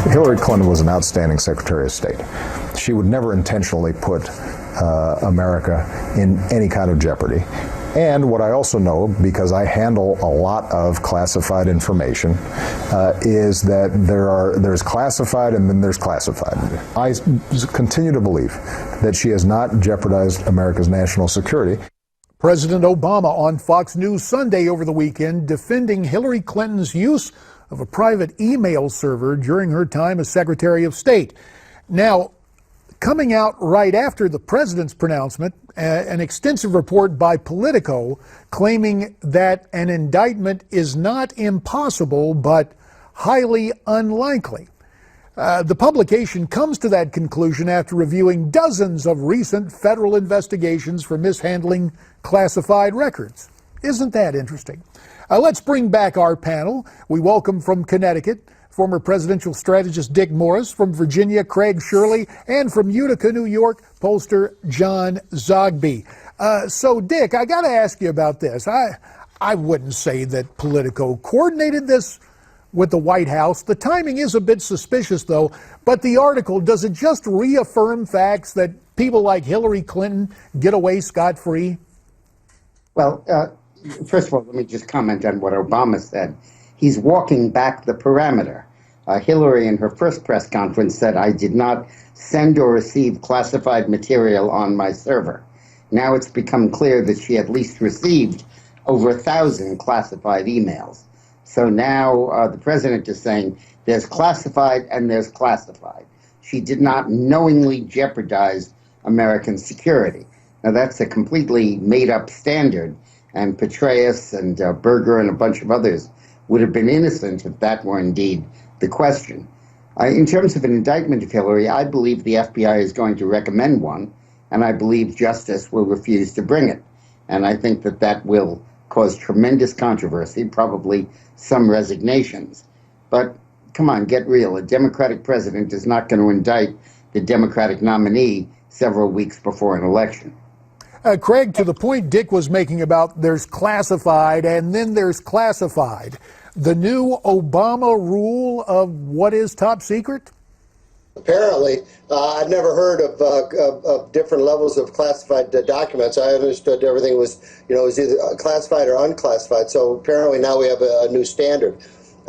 Hillary Clinton was an outstanding Secretary of State. She would never intentionally put America in any kind of jeopardy. And what I also know, because I handle a lot of classified information, is that there's classified and then there's classified. I continue to believe that she has not jeopardized America's national security. President Obama on Fox News Sunday over the weekend defending Hillary Clinton's use of a private email server during her time as Secretary of State. Now, coming out right after the president's pronouncement, an extensive report by Politico claiming that an indictment is not impossible but highly unlikely. The publication comes to that conclusion after reviewing dozens of recent federal investigations for mishandling classified records. Isn't that interesting? Let's bring back our panel. We welcome from Connecticut, former presidential strategist Dick Morris, from Virginia, Craig Shirley, and from Utica, New York, pollster John Zogby. So, Dick, I got to ask you about this. I wouldn't say that Politico coordinated this with the White House. The timing is a bit suspicious, though. But the article, does it just reaffirm facts that people like Hillary Clinton get away scot-free? Well, first of all, let me just comment on what Obama said. He's walking back the parameter. Hillary, in her first press conference, said, "I did not send or receive classified material on my server." Now it's become clear that she at least received over 1,000 classified emails. So now the president is saying there's classified and there's classified. She did not knowingly jeopardize American security. Now that's a completely made-up standard, and Petraeus and Berger and a bunch of others would have been innocent if that were indeed the question. In terms of an indictment of Hillary, I believe the FBI is going to recommend one, and I believe justice will refuse to bring it. And I think that that will cause tremendous controversy, probably some resignations. But come on, get real. A Democratic president is not going to indict the Democratic nominee several weeks before an election. Craig, to the point Dick was making about there's classified and then there's classified, the new Obama rule of what is top secret? Apparently, I'd never heard of different levels of classified documents. I understood everything was, was either classified or unclassified. So apparently now we have a new standard.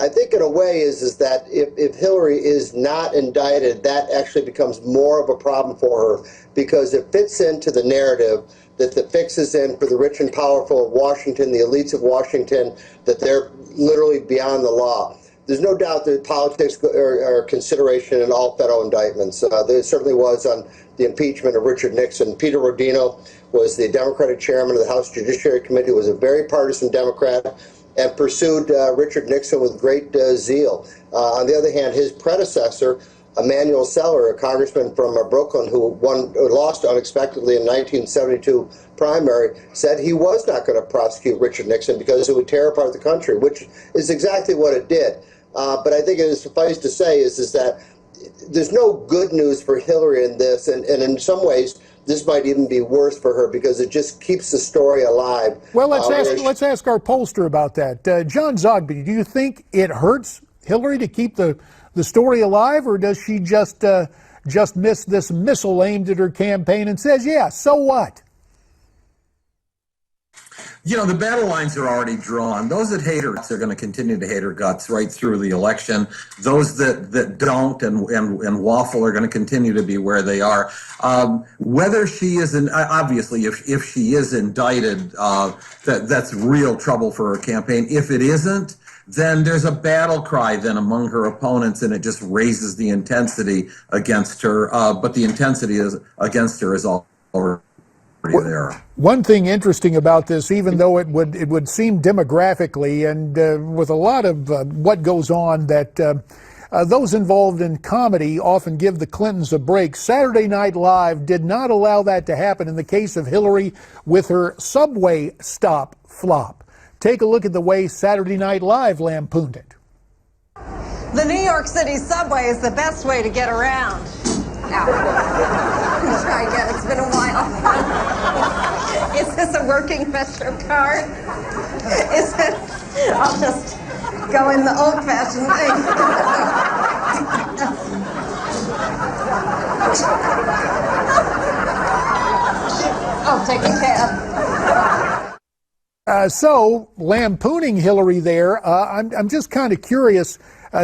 I think in a way is that if Hillary is not indicted, that actually becomes more of a problem for her, because it fits into the narrative that the fix is in for the rich and powerful of Washington, the elites of Washington, that they're literally beyond the law. There's no doubt that politics are consideration in all federal indictments. There certainly was on the impeachment of Richard Nixon. Peter Rodino was the Democratic chairman of the House Judiciary Committee, was a very partisan Democrat, and pursued Richard Nixon with great zeal. On the other hand, his predecessor, Emanuel Seller, a congressman from Brooklyn who lost unexpectedly in 1972 primary, said he was not going to prosecute Richard Nixon because it would tear apart the country, which is exactly what it did. But I think it is suffice to say is that there's no good news for Hillary in this, and in some ways this might even be worse for her because it just keeps the story alive. Well, let's ask our pollster about that. John Zogby, do you think it hurts Hillary to keep the story alive, or does she just miss this missile aimed at her campaign and says, yeah, so what? The battle lines are already drawn. Those that hate her are going to continue to hate her guts right through the election. Those that don't and waffle are going to continue to be where they are. Whether she is, obviously, if she is indicted, that's real trouble for her campaign. If it isn't, then there's a battle cry then among her opponents, and it just raises the intensity against her. But the intensity against her is already there. One thing interesting about this, even though it would seem demographically and with a lot of what goes on that those involved in comedy often give the Clintons a break, Saturday Night Live did not allow that to happen in the case of Hillary with her subway stop flop. Take a look at the way Saturday Night Live lampooned it. The New York City subway is the best way to get around. Now, try again. It's been a while. Is this a working Metro card? Is it? I'll just go in the old-fashioned thing. Oh, take a cab. So, lampooning Hillary there, I'm just kind of curious,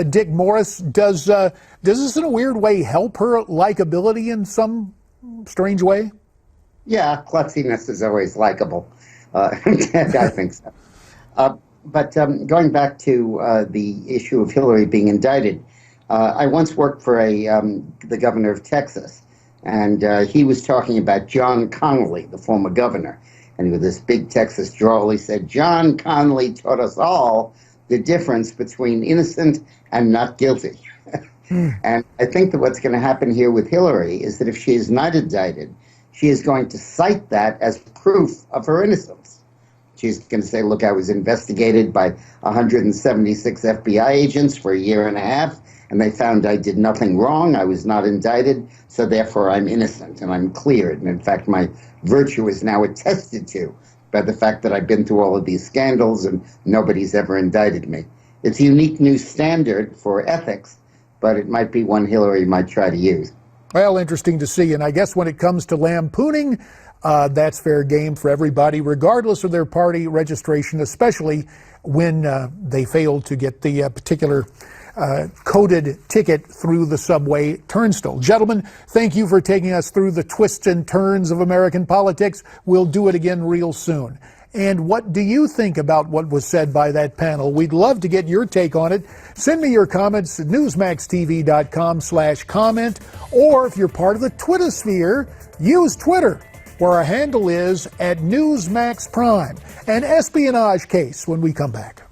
Dick Morris, does this in a weird way help her likability in some strange way? Yeah, klutziness is always likable. I think so. But going back to the issue of Hillary being indicted, I once worked for the governor of Texas, and he was talking about John Connally, the former governor. And with this big Texas drawl, he said, John Connally taught us all the difference between innocent and not guilty. And I think that what's going to happen here with Hillary is that if she is not indicted, she is going to cite that as proof of her innocence. She's going to say, look, I was investigated by 176 FBI agents for a year and a half, and they found I did nothing wrong. I was not indicted, so therefore I'm innocent and I'm cleared. And in fact, my virtue is now attested to by the fact that I've been through all of these scandals and nobody's ever indicted me. It's a unique new standard for ethics, but it might be one Hillary might try to use. Well, interesting to see. And I guess when it comes to lampooning, that's fair game for everybody, regardless of their party registration, especially when they fail to get the particular coded ticket through the subway turnstile. Gentlemen, thank you for taking us through the twists and turns of American politics. We'll do it again real soon. And what do you think about what was said by that panel? We'd love to get your take on it. Send me your comments at newsmaxtv.com/comment, or if you're part of the Twitter sphere, use Twitter, where our handle is @Newsmax Prime. An espionage case when we come back.